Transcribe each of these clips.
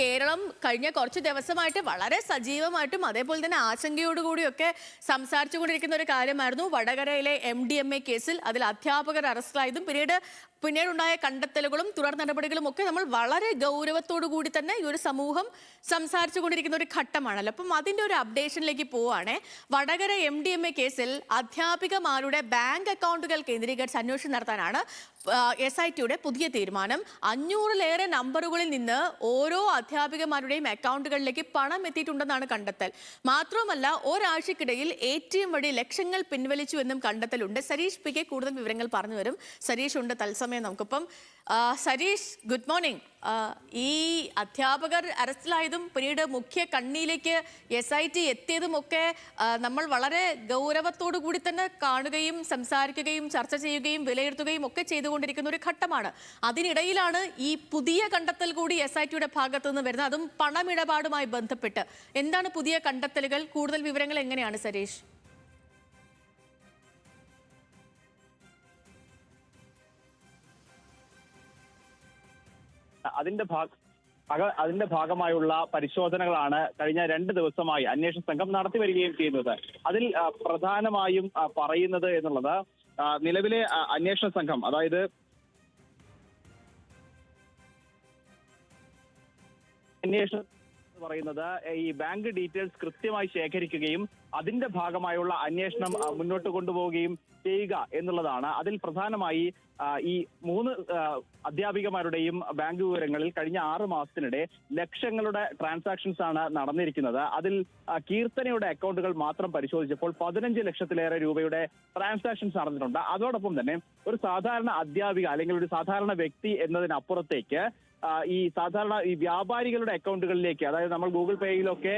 കേരളം കഴിഞ്ഞ കുറച്ച് ദിവസമായിട്ട് വളരെ സജീവമായിട്ടും അതേപോലെ തന്നെ ആശങ്കയോടുകൂടിയൊക്കെ സംസാരിച്ചുകൊണ്ടിരിക്കുന്ന ഒരു കാര്യമായിരുന്നു വടകരയിലെ MDMA കേസിൽ. അതിൽ അധ്യാപകർ അറസ്റ്റിലായതും പിന്നീടുണ്ടായ കണ്ടെത്തലുകളും തുടർ നടപടികളും ഒക്കെ നമ്മൾ വളരെ ഗൗരവത്തോടു കൂടി തന്നെ ഈ ഒരു സമൂഹം സംസാരിച്ചുകൊണ്ടിരിക്കുന്ന ഒരു ഘട്ടമാണല്ലോ. അപ്പം അതിൻ്റെ ഒരു അപ്ഡേഷനിലേക്ക് പോവുകയാണെ. വടകര MDMA കേസിൽ അധ്യാപികമാരുടെ ബാങ്ക് അക്കൗണ്ടുകൾ കേന്ദ്രീകരിച്ച് അന്വേഷണം നടത്താനാണ് SITയുടെ പുതിയ തീരുമാനം. 500-ലേറെ നമ്പറുകളിൽ നിന്ന് ഓരോ അധ്യാപികമാരുടെയും അക്കൗണ്ടുകളിലേക്ക് പണം എത്തിയിട്ടുണ്ടെന്നാണ് കണ്ടെത്തൽ. മാത്രവുമല്ല, ഒരാഴ്ചക്കിടയിൽ ATM വഴി ലക്ഷങ്ങൾ പിൻവലിച്ചു എന്നും കണ്ടെത്തലുണ്ട്. സരീഷ് PK കൂടുതൽ വിവരങ്ങൾ പറഞ്ഞു വരും. സരീഷ് ഉണ്ട് തത്സമയം നമുക്കിപ്പം. Sareesh, good morning. ഈ അധ്യാപകർ അറസ്റ്റിലായതും പിന്നീട് മുഖ്യ കണ്ണിയിലേക്ക് SIT എത്തിയതുമൊക്കെ നമ്മൾ വളരെ ഗൗരവത്തോടു കൂടി തന്നെ കാണുകയും സംസാരിക്കുകയും ചർച്ച ചെയ്യുകയും വിലയിരുത്തുകയും ഒക്കെ ചെയ്തുകൊണ്ടിരിക്കുന്ന ഒരു ഘട്ടമാണ്. അതിനിടയിലാണ് ഈ പുതിയ കണ്ടെത്തൽ കൂടി SITയുടെ ഭാഗത്തു നിന്ന് വരുന്നത്, അതും പണമിടപാടുമായി ബന്ധപ്പെട്ട്. എന്താണ് പുതിയ കണ്ടെത്തലുകൾ? കൂടുതൽ വിവരങ്ങൾ എങ്ങനെയാണ് സരീഷ്? അതിന്റെ ഭാഗമായുള്ള പരിശോധനകളാണ് കഴിഞ്ഞ 2 ദിവസമായി അന്വേഷണ സംഘം നടത്തി വരികയും ചെയ്യുന്നത്. അതിൽ പ്രധാനമായും പറയുന്നത് എന്നുള്ളത്, നിലവിലെ അന്വേഷണ സംഘം, അതായത് അന്വേഷണം പറയുന്നത് ഈ ബാങ്ക് ഡീറ്റെയിൽസ് കൃത്യമായി ശേഖരിക്കുകയും അതിന്റെ ഭാഗമായുള്ള അന്വേഷണം മുന്നോട്ട് കൊണ്ടുപോവുകയും ചെയ്യുക എന്നുള്ളതാണ്. അതിൽ പ്രധാനമായി ഈ 3 അധ്യാപികമാരുടെയും ബാങ്ക് വിവരങ്ങളിൽ കഴിഞ്ഞ 6 മാസത്തിനിടെ ലക്ഷങ്ങളുടെ ട്രാൻസാക്ഷൻസ് ആണ് നടന്നിരിക്കുന്നത്. അതിൽ കീർത്തനയുടെ അക്കൗണ്ടുകൾ മാത്രം പരിശോധിച്ചപ്പോൾ 15 ലക്ഷത്തിലേറെ രൂപയുടെ ട്രാൻസാക്ഷൻസ് നടന്നിട്ടുണ്ട്. അതോടൊപ്പം തന്നെ ഒരു സാധാരണ അധ്യാപിക അല്ലെങ്കിൽ ഒരു സാധാരണ വ്യക്തി എന്നതിനപ്പുറത്തേക്ക് ഈ സാധാരണ ഈ വ്യാപാരികളുടെ അക്കൗണ്ടുകളിലേക്ക്, അതായത് നമ്മൾ ഗൂഗിൾ പേയിലൊക്കെ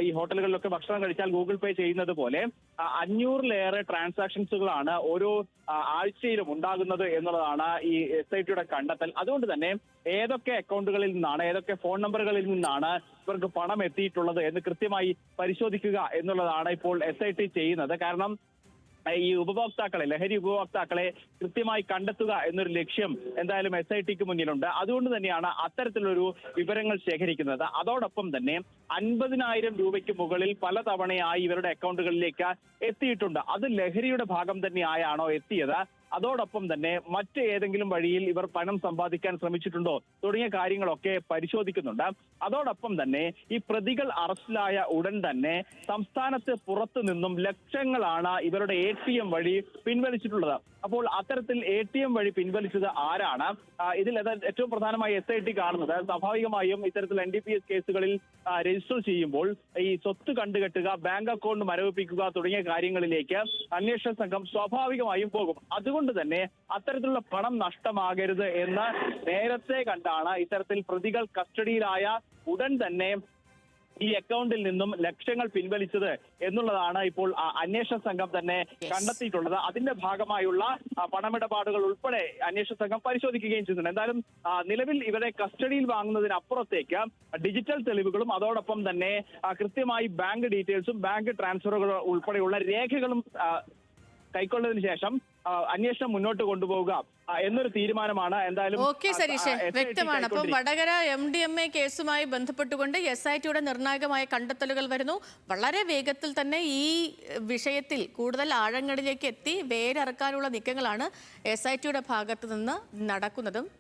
ഈ ഹോട്ടലുകളിലൊക്കെ ഭക്ഷണം കഴിച്ചാൽ ഗൂഗിൾ പേ ചെയ്യുന്നത് പോലെ 500-ലേറെ ട്രാൻസാക്ഷൻസുകളാണ് ഓരോ ആഴ്ചയിലും ഉണ്ടാകുന്നത് എന്നുള്ളതാണ് ഈ SITയുടെ കണ്ടെത്തൽ. അതുകൊണ്ട് തന്നെ ഏതൊക്കെ അക്കൗണ്ടുകളിൽ നിന്നാണ്, ഏതൊക്കെ ഫോൺ നമ്പറുകളിൽ നിന്നാണ് ഇവർക്ക് പണം എത്തിയിട്ടുള്ളത് എന്ന് കൃത്യമായി പരിശോധിക്കുക എന്നുള്ളതാണ് ഇപ്പോൾ SIT ചെയ്യുന്നത്. കാരണം ഈ ഉപഭോക്താക്കളെ, ലഹരി ഉപഭോക്താക്കളെ കൃത്യമായി കണ്ടെത്തുക എന്നൊരു ലക്ഷ്യം എന്തായാലും SITക്ക് മുന്നിലുണ്ട്. അതുകൊണ്ട് തന്നെയാണ് അത്തരത്തിലൊരു വിവരങ്ങൾ ശേഖരിക്കുന്നത്. അതോടൊപ്പം തന്നെ 50,000 രൂപയ്ക്ക് മുകളിൽ പലതവണയായി ഇവരുടെ അക്കൗണ്ടുകളിലേക്ക് എത്തിയിട്ടുണ്ട്. അത് ലഹരിയുടെ ഭാഗം തന്നെയായാണോ എത്തിയത്, അതോടൊപ്പം തന്നെ മറ്റ് ഏതെങ്കിലും വഴിയിൽ ഇവർ പണം സമ്പാദിക്കാൻ ശ്രമിച്ചിട്ടുണ്ടോ തുടങ്ങിയ കാര്യങ്ങളൊക്കെ പരിശോധിക്കുന്നുണ്ട്. അതോടൊപ്പം തന്നെ ഈ പ്രതികൾ അറസ്റ്റിലായ ഉടൻ തന്നെ സംസ്ഥാനത്ത് പുറത്തു നിന്നും ലക്ഷങ്ങളാണ് ഇവരുടെ ATM വഴി പിൻവലിച്ചിട്ടുള്ളത്. അപ്പോൾ അത്തരത്തിൽ ATM വഴി പിൻവലിച്ചത് ആരാണ്? ഇതിൽ ഏറ്റവും പ്രധാനമായി SIT കാണുന്നത്, സ്വാഭാവികമായും ഇത്തരത്തിൽ NDPS കേസുകളിൽ രജിസ്റ്റർ ചെയ്യുമ്പോൾ ഈ സ്വത്ത് കണ്ടുകെട്ടുക, ബാങ്ക് അക്കൗണ്ട് മരവിപ്പിക്കുക തുടങ്ങിയ കാര്യങ്ങളിലേക്ക് അന്വേഷണ സംഘം സ്വാഭാവികമായും പോകും. അതുകൊണ്ട് തന്നെ അത്തരത്തിലുള്ള പണം നഷ്ടമാകരുത് എന്ന് നേരത്തെ കണ്ടാണ് ഇത്തരത്തിൽ പ്രതികൾ കസ്റ്റഡിയിലായ ഉടൻ തന്നെ ഈ അക്കൗണ്ടിൽ നിന്നും ലക്ഷങ്ങൾ പിൻവലിച്ചത് എന്നുള്ളതാണ് ഇപ്പോൾ അന്വേഷണ സംഘം തന്നെ കണ്ടെത്തിയിട്ടുള്ളത്. അതിന്റെ ഭാഗമായുള്ള പണമിടപാടുകൾ ഉൾപ്പെടെ അന്വേഷണ സംഘം പരിശോധിക്കുകയും ചെയ്യുന്നുണ്ട്. എന്തായാലും നിലവിൽ ഇവരെ കസ്റ്റഡിയിൽ വാങ്ങുന്നതിനപ്പുറത്തേക്ക് ഡിജിറ്റൽ തെളിവുകളും അതോടൊപ്പം തന്നെ കൃത്യമായി ബാങ്ക് ഡീറ്റെയിൽസും ബാങ്ക് ട്രാൻസ്ഫറുകൾ ഉൾപ്പെടെയുള്ള രേഖകളും കൈക്കൊണ്ടതിന് ശേഷം അന്വേഷണം മുന്നോട്ട് കൊണ്ടുപോവുക എന്നൊരു തീരുമാനമാണ് എന്തായാലും. ഓക്കെ സരീഷ്, വ്യക്തമാണ്. അപ്പം വടകര MDMA കേസുമായി ബന്ധപ്പെട്ടുകൊണ്ട് SITയുടെ നിർണായകമായ കണ്ടെത്തലുകൾ വരുന്നു. വളരെ വേഗത്തിൽ തന്നെ ഈ വിഷയത്തിൽ കൂടുതൽ ആഴങ്ങളിലേക്ക് എത്തി വേരറക്കാനുള്ള നീക്കങ്ങളാണ് SITയുടെ ഭാഗത്തു നിന്ന് നടക്കുന്നതും